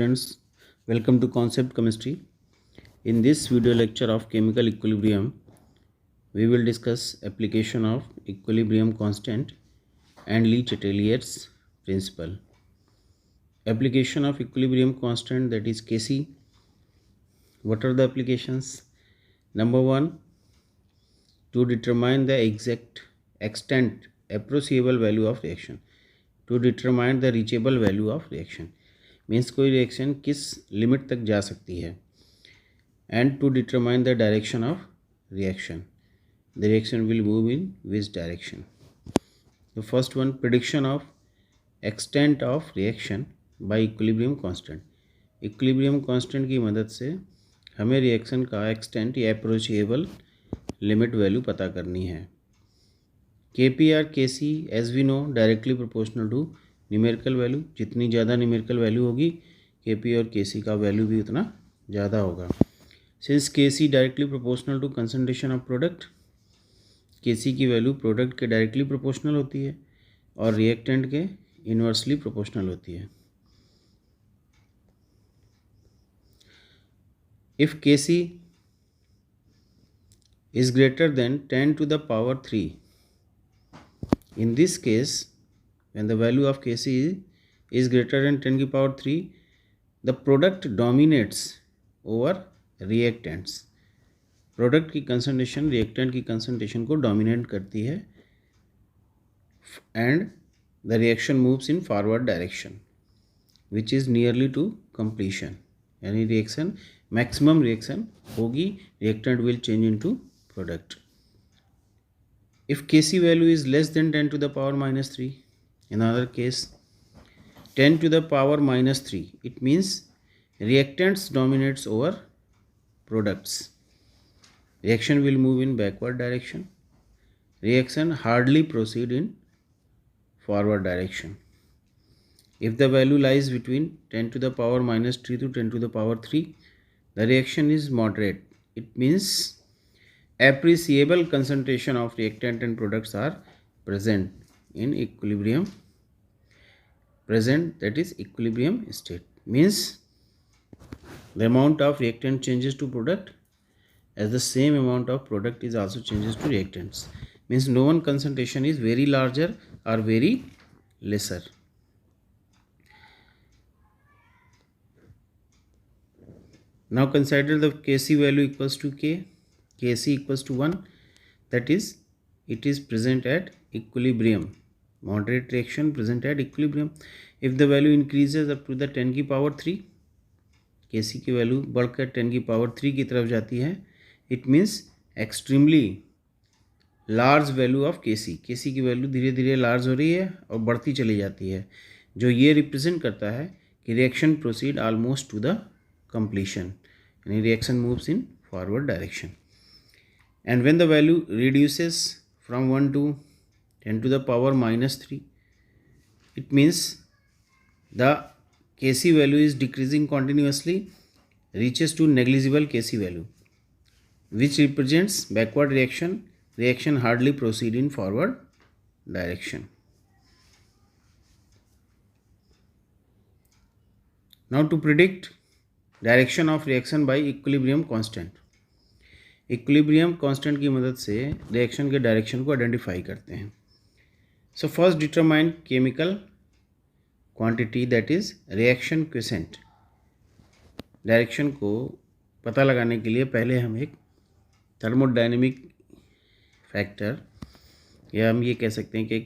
Friends, welcome to Concept Chemistry. In this video lecture of chemical equilibrium, we will discuss application of equilibrium constant and Le Chatelier's principle. Application of equilibrium constant, that is Kc. What are the applications? Number one, to determine the exact extent appreciable value of reaction. To determine the reachable value of reaction means कोई reaction किस limit तक जा सकती है. And to determine the direction of reaction, the reaction will move in which direction. The first one, prediction of extent of reaction by equilibrium constant. Equilibrium constant की मदद से हमें रिएक्शन का एक्सटेंट या अप्रोचेबल लिमिट वैल्यू पता करनी है. के P R K C as we know directly proportional to numerical value. जितनी ज़्यादा न्यूमेरिकल वैल्यू होगी के पी और के सी का वैल्यू भी उतना ज़्यादा होगा. Since K C directly proportional to concentration of product, K C की वैल्यू प्रोडक्ट के डायरेक्टली प्रोपोर्शनल होती है और रिएक्टेंट के इन्वर्सली प्रोपोर्शनल होती है. इफ़ के सी is greater than 10 to the power 3, in this case when the value of Kc is greater than 10 की power 3, the product dominates over reactants. Product की कंसंट्रेशन रिएक्टेंट की कंसंट्रेशन को dominate करती है and the reaction moves in forward direction which is nearly to completion. यानी reaction maximum reaction होगी, reactant will change into product. If Kc value is less than 10 to the power minus 3, in another case 10 to the power minus 3, it means reactants dominates over products. Reaction will move in backward direction. Reaction hardly proceed in forward direction. If the value lies between 10 to the power minus 3 to 10 to the power 3, the reaction is moderate. It means appreciable concentration of reactant and products are present in equilibrium, that is equilibrium state. Means the amount of reactant changes to product as the same amount of product is also changes to reactants. Means no one concentration is very larger or very lesser. Now consider the Kc value equals to K. Kc equals to 1, that is it is present at equilibrium. Moderate reaction present at equilibrium. If the value increases up to the 10 की power 3, Kc की value बढ़कर 10 की power 3 की तरफ जाती है, it means extremely large value of Kc. Kc की value धीरे धीरे लार्ज हो रही है और बढ़ती चली जाती है, जो ये रिप्रेजेंट करता है कि reaction proceed almost to the completion, यानी reaction moves in forward direction. And when the value reduces from 1 to 10 to the power minus 3, it means the Kc value is decreasing continuously, reaches to negligible Kc value, which represents backward reaction. Reaction hardly proceed in forward direction. Now to predict direction of reaction by equilibrium constant. Equilibrium constant की मदद से reaction के direction को identify करते हैं. So first determine chemical quantity, that is reaction quotient. Direction को पता लगाने के लिए पहले हम एक थर्मोडायनेमिक फैक्टर या हम ये कह सकते हैं कि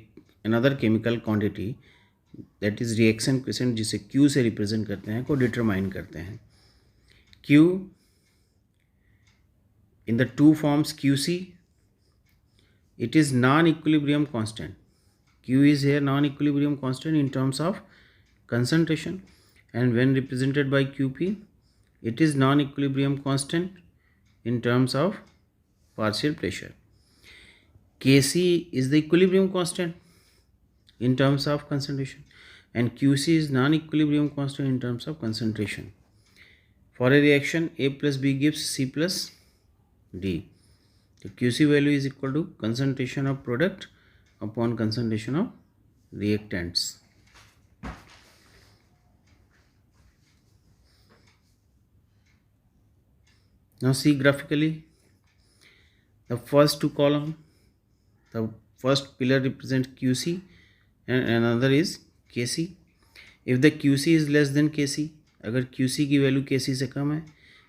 another chemical quantity that is reaction quotient, जिसे Q से रिप्रेजेंट करते हैं, को डिटरमाइन करते हैं. Q in the two forms Qc, it is non-equilibrium constant. Q is here non-equilibrium constant in terms of concentration, and when represented by Qp, it is non-equilibrium constant in terms of partial pressure. Kc is the equilibrium constant in terms of concentration, and Qc is non-equilibrium constant in terms of concentration. For a reaction, A plus B gives C plus D. The Qc value is equal to concentration of product upon concentration of reactants. Now see graphically, the first two column, the first pillar represents QC and another is KC. If the QC is less than KC, अगर QC की value KC से कम है,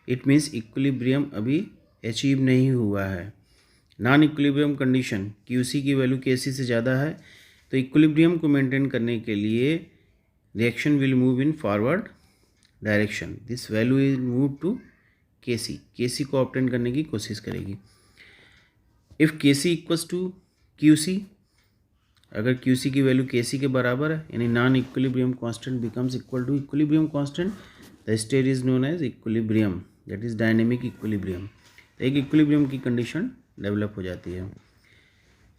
it means equilibrium अभी achieve नहीं हुआ है. Non equilibrium condition, QC की वैल्यू KC से ज़्यादा है, तो इक्विलिब्रियम को मेंटेन करने के लिए reaction will move in forward direction. This value is move to KC को ऑब्टेन करने की कोशिश करेगी. If KC equals to QC, अगर QC की वैल्यू KC के बराबर है, यानी non equilibrium constant becomes equal to equilibrium constant, the state is known as equilibrium, that is dynamic equilibrium. तो एक इक्विलिब्रियम की कंडीशन डेवलप हो जाती है.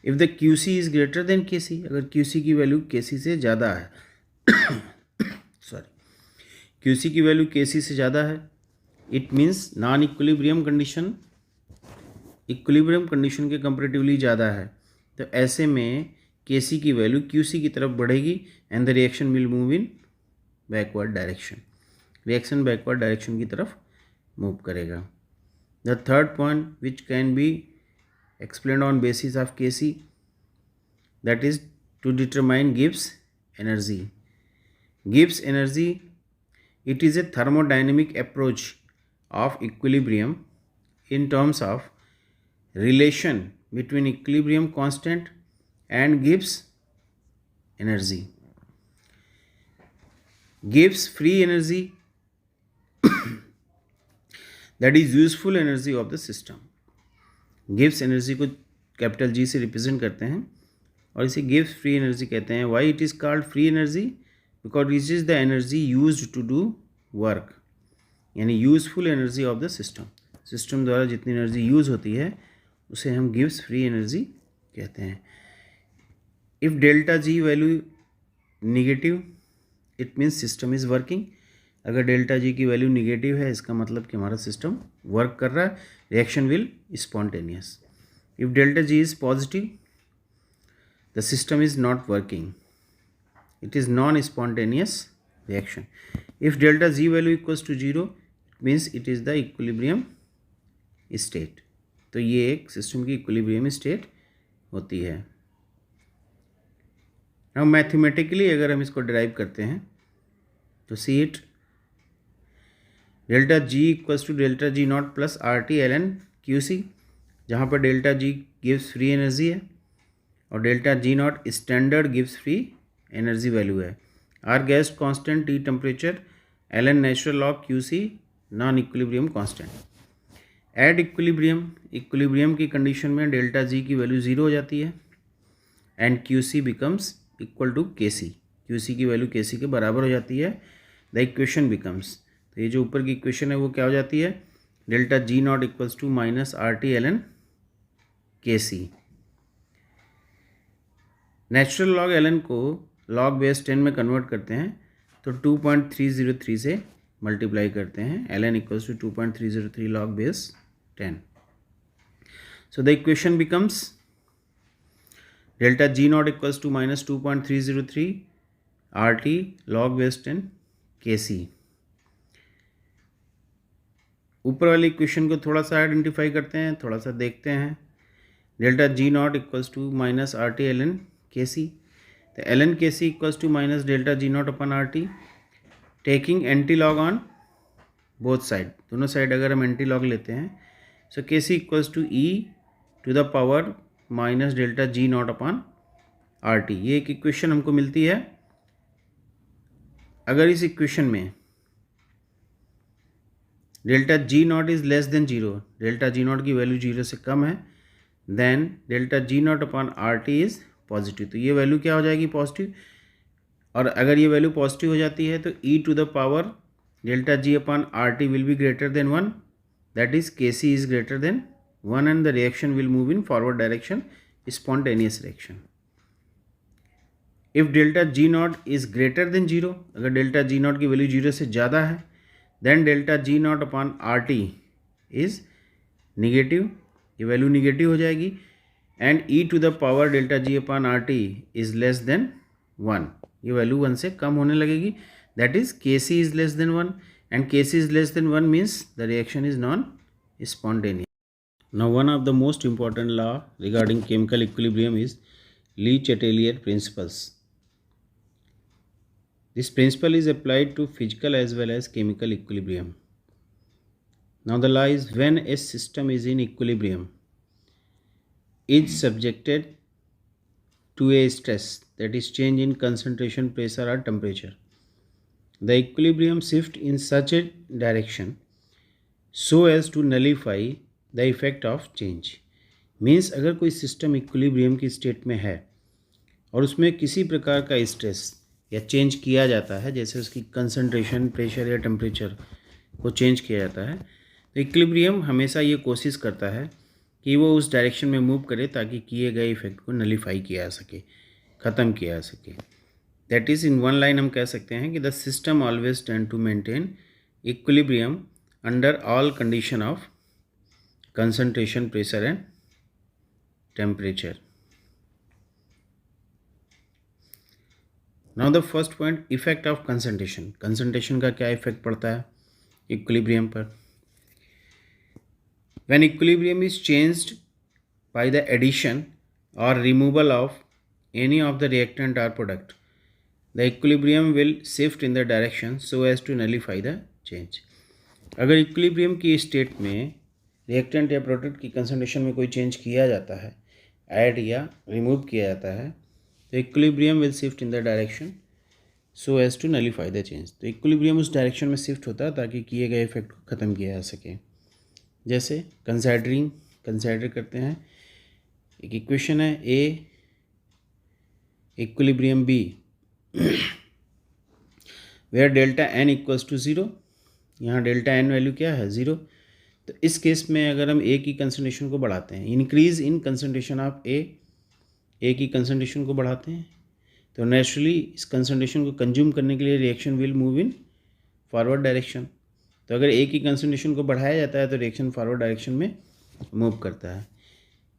If the QC is greater than KC, अगर QC की वैल्यू KC से ज़्यादा है QC की वैल्यू KC से ज़्यादा है, it means non equilibrium condition equilibrium condition के कंपेरेटिवली ज़्यादा है. तो ऐसे में KC की वैल्यू QC की तरफ बढ़ेगी and the reaction will move in backward direction. Reaction backward direction की तरफ मूव करेगा. The third point which can be explained on basis of KC, that is to determine Gibbs energy. Gibbs energy, it is a thermodynamic approach of equilibrium in terms of relation between equilibrium constant and Gibbs energy. Gibbs free energy, that is useful energy of the system. Gibbs energy को capital G से represent करते हैं और इसे Gibbs free energy कहते हैं. Why it is called free energy? Because it is the energy used to do work, यानी useful energy of the system. System द्वारा जितनी एनर्जी यूज़ होती है उसे हम गिब्स फ्री एनर्जी कहते हैं. If delta G value negative, it means system is working. अगर डेल्टा G की वैल्यू निगेटिव है, इसका मतलब कि हमारा सिस्टम वर्क कर रहा है, reaction will spontaneous. If delta G is positive, the system is not working, it is non spontaneous reaction. If delta G value equals to 0, it means it is the equilibrium state. तो ये एक system की equilibrium state होती है. Now mathematically अगर हम इसको derive करते हैं तो see it, delta G equals to delta G not plus RT ln QC, जहाँ पर delta G gives free energy है और delta G not standard gives free energy value है. R gas constant, T temperature, ln natural log QC non equilibrium constant. At equilibrium की condition में delta G की value 0 हो जाती है and QC becomes equal to KC. QC की value KC के बराबर हो जाती है. द इक्वेशन बिकम्स, तो ये जो ऊपर की इक्वेशन है वो क्या हो जाती है? Delta G nought equals to minus RT ln KC. Natural log ln को लॉग बेस 10 में कन्वर्ट करते हैं तो 2.303 से मल्टीप्लाई करते हैं. ln equals to 2.303 log base 10. So the equation becomes delta G nought equals to minus 2.303 RT log base 10 KC. ऊपर वाली इक्वेशन को थोड़ा सा आइडेंटिफाई करते हैं, थोड़ा सा देखते हैं. Delta G nought equals to minus RT ln KC. तो ln KC equals to minus delta G nought upon RT, taking anti log on both side. दोनों साइड अगर हम एंटी लॉग लेते हैं, सो KC equals to E to the power minus delta G nought upon RT. ये एक equation हमको मिलती है. अगर इस इक्वेशन में delta G nought is less than 0, delta G nought की वैल्यू 0 से कम है, then delta G nought upon RT is positive. तो ये वैल्यू क्या हो जाएगी? पॉजिटिव. और अगर ये वैल्यू पॉजिटिव हो जाती है तो E to the power delta G upon RT will be greater than 1, that is KC is greater than 1 and the reaction will move in forward direction, spontaneous reaction. If delta G nought is greater than 0, अगर delta G nought की value 0 से ज़्यादा है, then delta G nought upon RT is negative, ये value negative हो जाएगी. And E to the power delta G upon RT is less then 1, ये value 1 से कम होने लगेगी, that is KC is less then 1 and KC is less then 1 means the reaction is non spontaneous. Now, one of the most important law regarding chemical equilibrium is Le-Chatelier principles. This principle is applied to physical as well as chemical equilibrium. Now, the law is when a system is in equilibrium, is subjected to a stress, that is change in concentration, pressure or temperature. The equilibrium shift in such a direction so as to nullify the effect of change. Means अगर कोई system equilibrium की state में है और उसमें किसी प्रकार का स्ट्रेस या चेंज किया जाता है, जैसे उसकी कंसंट्रेशन, प्रेशर या टेम्परेचर को चेंज किया जाता है, तो इक्विलिब्रियम हमेशा ये कोशिश करता है कि वो उस डायरेक्शन में मूव करे ताकि किए गए इफेक्ट को नलीफाई किया जा सके, ख़त्म किया जा सके. That is in one line हम कह सकते हैं कि the system always tend to maintain equilibrium under all condition of concentration, pressure and temperature. Now the first point, effect of concentration. Concentration का क्या इफेक्ट पड़ता है इक्विलिब्रियम पर? When equilibrium is changed by the addition or removal of any of the reactant or product, the equilibrium will shift in the direction so as to nullify the change. अगर equilibrium की state में reactant या product की concentration में कोई change किया जाता है, ऐड या रिमूव किया जाता है, तो equilibrium will shift in the direction so as to nullify the change. तो इक्विलिब्रियम उस डायरेक्शन में शिफ्ट होता है ताकि किए गए इफेक्ट को ख़त्म किया जा सके. जैसे कंसाइडर करते हैं, एक इक्वेशन है A equilibrium B where delta N equals to zero. यहाँ डेल्टा एन वैल्यू क्या है? ज़ीरो. तो इस केस में अगर हम ए की कंसंट्रेशन को बढ़ाते हैं, इंक्रीज इन कंसंट्रेशन ऑफ ए की कंसंट्रेशन को बढ़ाते हैं, तो नेचुरली इस कंसंट्रेशन को कंज्यूम करने के लिए reaction will move in forward direction. तो अगर ए की कंसंट्रेशन को बढ़ाया जाता है तो रिएक्शन फॉरवर्ड डायरेक्शन में मूव करता है.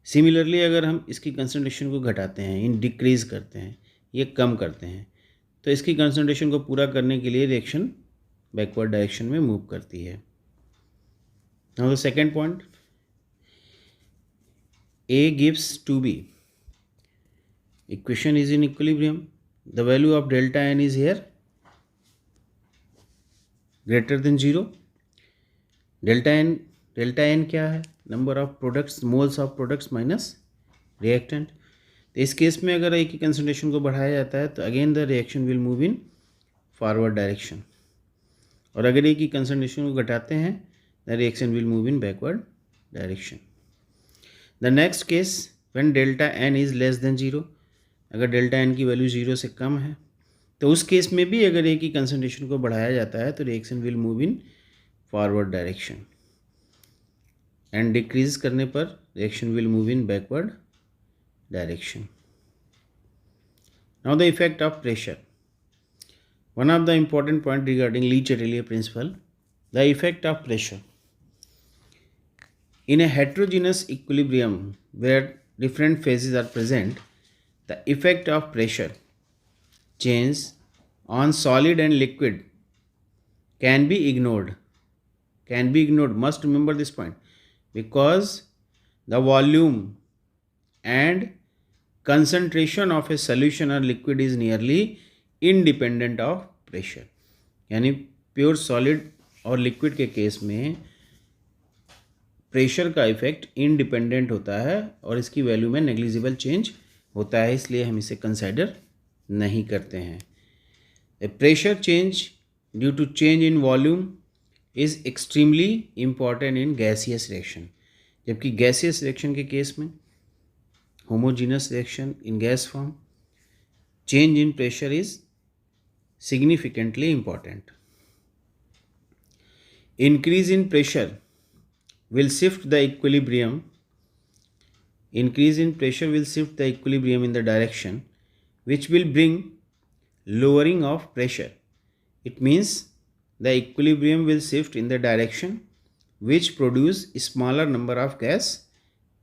सिमिलरली अगर हम इसकी कंसंट्रेशन को घटाते हैं, इन डिक्रीज़ करते हैं, ये कम करते हैं, तो इसकी कंसंट्रेशन को पूरा करने के लिए रिएक्शन बैकवर्ड डायरेक्शन में मूव करती है. Now the second point, A gives to B. Equation is in equilibrium. The value of delta N is here greater than zero. Delta N क्या है? Number of products, moles of products minus reactant. तो इस case में अगर A की concentration को बढ़ाया जाता है तो again the reaction will move in forward direction, और अगर ए की कंसंट्रेशन को घटाते हैं the reaction will move in backward direction. The next case, when delta N is less than zero. अगर डेल्टा एन की वैल्यू ज़ीरो से कम है तो उस केस में भी अगर ए की कंसंट्रेशन को बढ़ाया जाता है तो reaction will move in forward direction, and decrease करने पर reaction will move in backward direction. Now the effect of pressure. One of the important point regarding Le-Chatelier principle, the effect of pressure. In a heterogeneous equilibrium where different phases are present, the effect of pressure change on solid and liquid can be ignored. Must remember this point, because the volume and concentration of a solution or liquid is nearly independent of pressure. यानी pure solid और liquid के case में pressure का effect independent होता है और इसकी value में नेग्लिजिबल चेंज होता है, इसलिए हम इसे कंसाइडर नहीं करते हैं. A pressure change due to change in volume is extremely important in gaseous reaction. जबकि गैसियस रिएक्शन के केस में, homogeneous reaction in gas form, change in pressure is significantly important. Increase in pressure will shift the equilibrium. Increase in pressure will shift the equilibrium in the direction which will bring lowering of pressure. It means the equilibrium will shift in the direction which produce smaller number of gas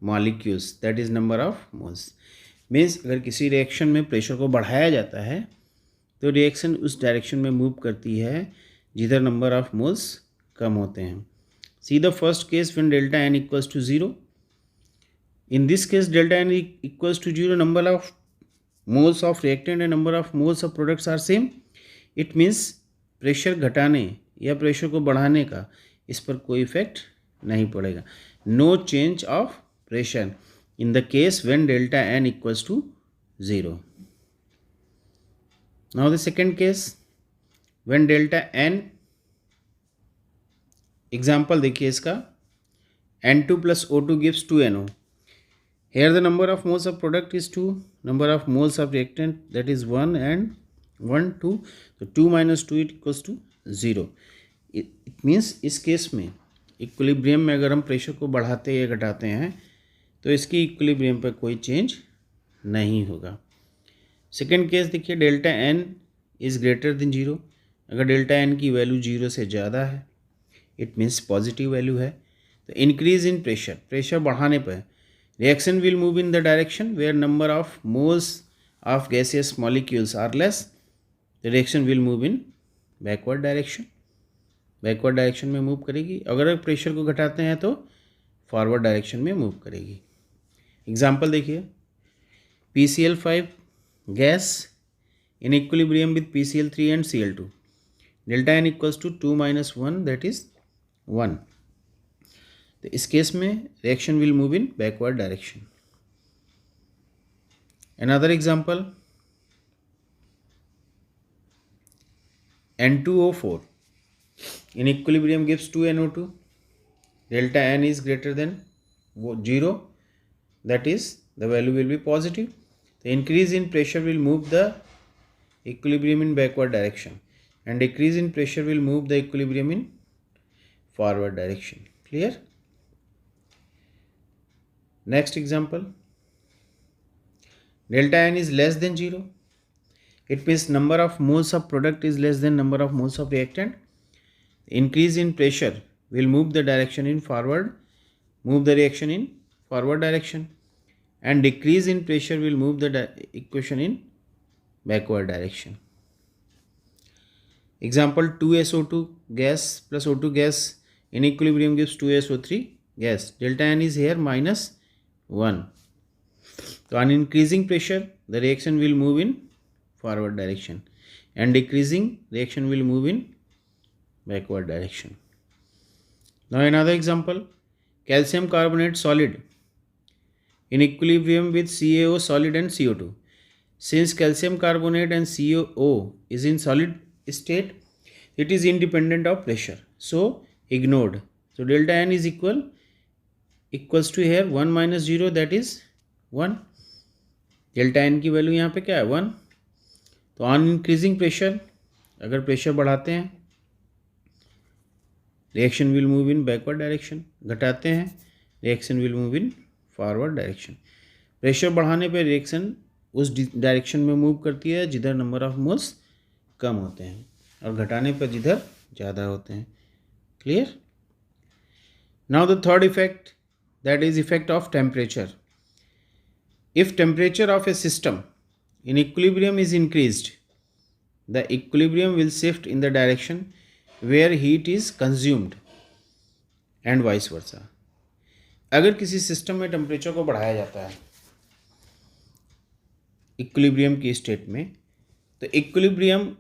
molecules, that is number of moles. Means अगर किसी reaction में pressure को बढ़ाया जाता है तो reaction उस direction में मूव करती है जिधर नंबर ऑफ मोल्स कम होते हैं. See the first case when delta n equals to 0. In this case, delta n equals to 0, number of moles of reactant and number of moles of products are same. It means pressure घटाने या pressure को बढ़ाने का इस पर कोई effect नहीं पड़ेगा. No change of pressure in the case when delta n equals to 0. Now the second case when delta n, example देखिए इसका, N2 plus O2 gives 2NO. Here the number of moles of product is 2, number of moles of reactant that is 1 and 1 2, so 2 minus 2 equals to 0. It means इस case में equilibrium में अगर हम pressure को बढ़ाते या घटाते हैं तो इसकी इक्विलिब्रियम पर कोई चेंज नहीं होगा. सेकेंड केस देखिए, delta N is greater than 0. अगर डेल्टा एन की वैल्यू 0 से ज़्यादा है इट मीन्स पॉजिटिव वैल्यू है. तो इंक्रीज इन प्रेशर, प्रेशर बढ़ाने पर reaction will move in the direction where number of moles of gaseous molecules are less. The reaction will move in backward direction, backward direction में move करेगी. अगर pressure को घटाते हैं तो फॉरवर्ड डायरेक्शन में मूव करेगी. एग्जाम्पल देखिए, PCl5 gas in equilibrium with PCl3 and Cl2. Delta n equals to 2 minus 1 that is 1. तो इस केस में reaction will move in backward direction. Another example, N2O4 in equilibrium gives 2NO2. Delta n is greater than 0, that is the value will be positive. The increase in pressure will move the equilibrium in backward direction and decrease in pressure will move the equilibrium in forward direction. Clear? Next example, delta n is less than 0. It means number of moles of product is less than number of moles of reactant. Increase in pressure will move the direction in forward, move the reaction in forward direction, and decrease in pressure will move the equation in backward direction. Example, 2SO2 gas plus O2 gas in equilibrium gives 2SO3 gas. Delta n is here minus 1. So on increasing pressure the reaction will move in forward direction and decreasing reaction will move in backward direction. Now another example, calcium carbonate solid in equilibrium with CaO solid and CO2. Since calcium carbonate and CaO is in solid state, it is independent of pressure, so ignored. So delta n is equals to here 1 minus 0 that is 1. Delta n की value यहाँ पे क्या है 1. तो on increasing pressure, अगर pressure बढ़ाते हैं reaction will move in backward direction, घटाते हैं reaction will move in forward direction. Pressure बढ़ाने पर रिएक्शन उस डायरेक्शन में मूव करती है जिधर नंबर ऑफ मोल्स कम होते हैं और घटाने पर जिधर ज़्यादा होते हैं. Clear? Now the third effect, that is effect of temperature. If temperature of A system in equilibrium is increased, the equilibrium will shift in the direction where heat is consumed and vice versa. अगर किसी system में temperature को बढ़ाया जाता है equilibrium की state में, तो इक्विलिब्रियम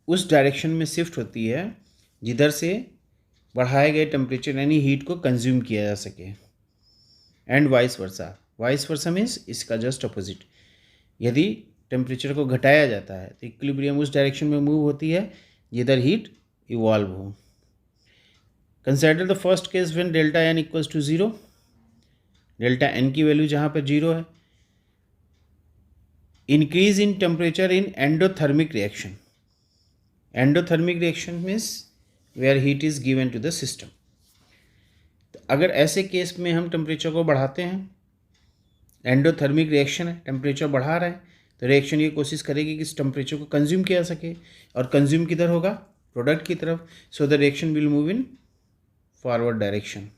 उस डायरेक्शन में शिफ्ट होती है जिधर से बढ़ाए गए टेम्परेचर यानी हीट को कंज्यूम किया जा सके, and vice versa. Vice versa means इसका जस्ट अपोजिट. यदि टेम्परेचर को घटाया जाता है तो इक्विलिब्रियम उस डायरेक्शन में मूव होती है जिधर हीट इवॉल्व हो. Consider the first case when delta N equals to 0. Delta N की वैल्यू जहाँ पर 0 है. Increase in temperature in endothermic reaction. Endothermic reaction means where heat is given to the system. तो अगर ऐसे केस में हम टेम्परेचर को बढ़ाते हैं, एंडोथर्मिक रिएक्शन है, टेम्परेचर बढ़ा रहा है, तो रिएक्शन ये कोशिश करेगी कि इस टेम्परेचर को कंज्यूम किया जा सके, और कंज्यूम किधर होगा प्रोडक्ट की तरफ. So the reaction will move in forward direction.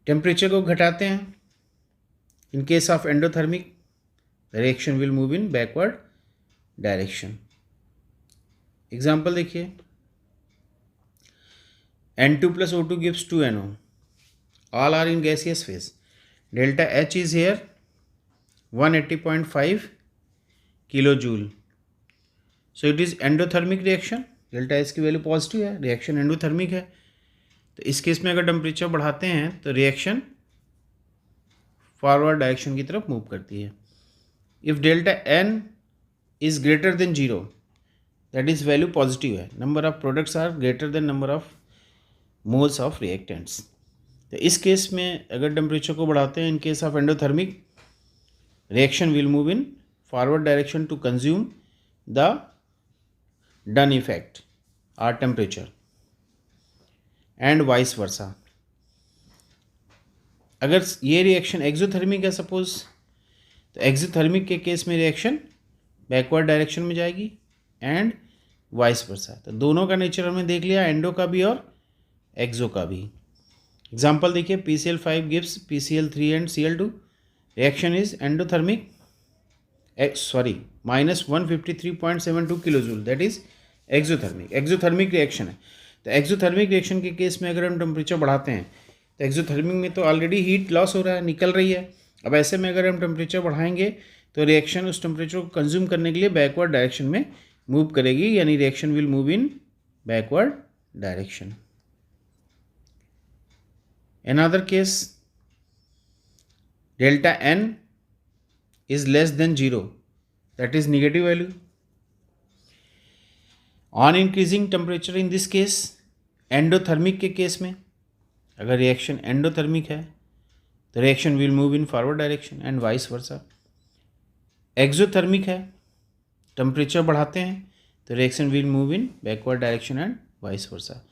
Temperature को घटाते हैं in case of endothermic, the reaction will move in backward direction. Example देखिए, N2 plus O2 gives 2NO. All are in gaseous phase. Delta H is here 180.5 kilojoule. So it is endothermic reaction. Delta H की value positive है, reaction endothermic है. तो इस case में अगर temperature बढ़ाते हैं तो रिएक्शन फॉरवर्ड डायरेक्शन की तरफ मूव करती है. If delta N is greater than zero, that is value positive है. Number of products are greater than number of moles of reactants. तो इस केस में अगर टेम्परेचर को बढ़ाते हैं, in case of endothermic, reaction will move in forward direction to consume the done effect or temperature and vice versa. अगर ये reaction exothermic है सपोज, तो एक्सोथर्मिक के केस में रिएक्शन बैकवर्ड डायरेक्शन में जाएगी एंड वाइस वर्सा. तो दोनों का नेचर हमने देख लिया, एंडो का भी और एक्सो का भी. एग्जाम्पल देखिए, PCl5 gives PCl3 and Cl2. Reaction is endothermic, minus 153.72 kilojoule, that is exothermic reaction है. तो एक्सोथर्मिक रिएक्शन के केस में अगर हम टेम्परेचर बढ़ाते हैं तो एक्सोथर्मिक में तो ऑलरेडी हीट लॉस हो रहा है, निकल रही है. अब ऐसे में अगर हम टेम्परेचर बढ़ाएंगे तो रिएक्शन उस टेम्परेचर को कंज्यूम करने के लिए बैकवर्ड डायरेक्शन में मूव करेगी, यानी reaction will move in backward direction. Another case, delta N is less than zero, that is negative value. On increasing temperature in this case, endothermic के case में अगर रिएक्शन एंडोथर्मिक है तो reaction will move in forward direction and vice versa. Exothermic है, temperature बढ़ाते हैं तो reaction will move in backward direction and vice versa.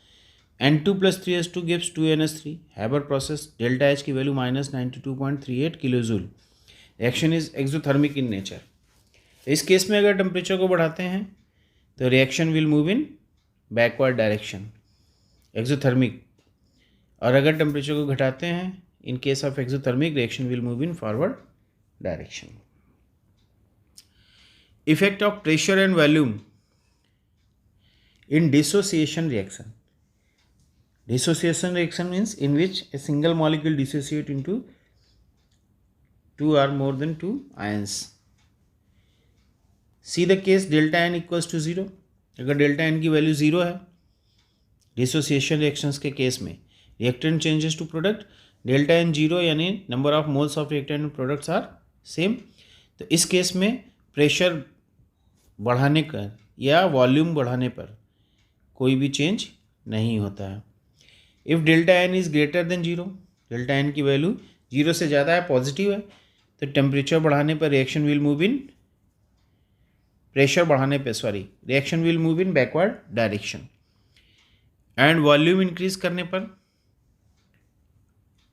N2 plus 3S2 gives 2NS3. Haber process, delta H की value minus 92.38 kilojoule. Reaction is exothermic in nature. इस case में अगर temperature को बढ़ाते हैं तो reaction will move in backward direction, exothermic. और अगर टेम्परेचर को घटाते हैं, in case of exothermic, reaction will move in forward direction. Effect of pressure and volume in dissociation reaction. Dissociation reaction means in which a single molecule dissociate into two or more than two ions. See the case delta n equals to 0. अगर delta n की value 0 है dissociation reactions के case में, reactant changes to product, delta n 0 यानी number of moles of reactant and products are same. तो इस case में pressure बढ़ाने का या वॉल्यूम बढ़ाने पर कोई भी चेंज नहीं होता है. If delta N is greater than zero, delta N की वैल्यू 0 से ज़्यादा है, पॉजिटिव है, तो टेम्परेचर बढ़ाने पर reaction will move in, pressure बढ़ाने पे reaction will move in backward direction. And volume increase करने पर,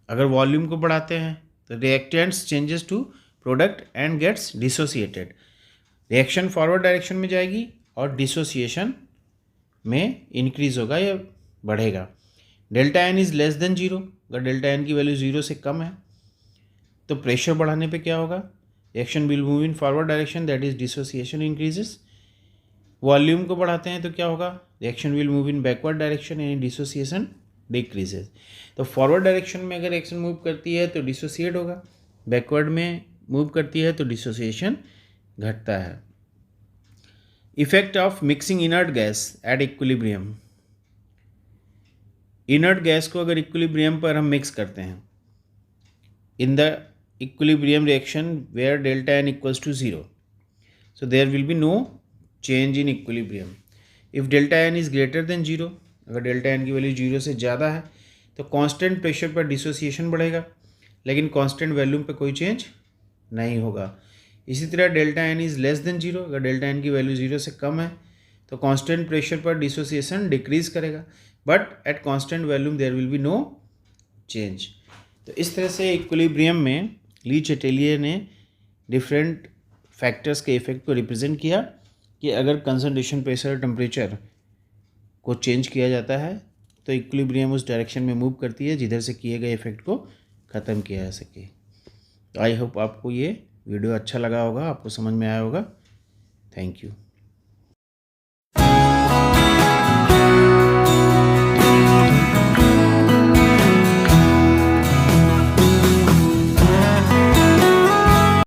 अगर वॉल्यूम को बढ़ाते हैं तो reactants changes to product and gets dissociated. Reaction forward direction में जाएगी और डिसोसिएशन में इंक्रीज होगा या बढ़ेगा. Delta N is less than zero, अगर डेल्टा एन की वैल्यू 0 से कम है तो प्रेशर बढ़ाने पे क्या होगा, reaction will move in forward direction, that is dissociation increases. Volume को बढ़ाते हैं तो क्या होगा, reaction will move in backward direction यानी डिसोसिएशन डिक्रीजेस. तो फॉरवर्ड डायरेक्शन में अगर रिएक्शन मूव करती है तो डिसोसिएट होगा, बैकवर्ड में मूव करती है तो डिसोसिएशन घटता है. Effect of mixing inert gas at equilibrium. Inert gas को अगर इक्विलिब्रियम पर हम मिक्स करते हैं in the equilibrium reaction where delta N equals to 0, so there will be no change in equilibrium. If delta N is greater than 0, अगर delta N की value 0 से ज़्यादा है तो कांस्टेंट प्रेशर पर डिसोसिएशन बढ़ेगा, लेकिन कांस्टेंट वॉल्यूम पर कोई चेंज नहीं होगा. इसी तरह delta N is less than 0, अगर डेल्टा एन की वैल्यू 0 से कम है तो कांस्टेंट प्रेशर पर डिसोसिएशन डिक्रीज करेगा, but at constant volume there will be no change. तो इस तरह से इक्विलिब्रियम में ली चेटेलियर ने डिफरेंट फैक्टर्स के इफेक्ट को रिप्रेजेंट किया कि अगर कंसंट्रेशन, प्रेशर, टेम्परेचर को चेंज किया जाता है तो इक्विलिब्रियम उस डायरेक्शन में मूव करती है जिधर से किए गए इफेक्ट को ख़त्म किया जा सके. आई होप आपको ये वीडियो अच्छा लगा होगा, आपको समझ में आया होगा. Thank you.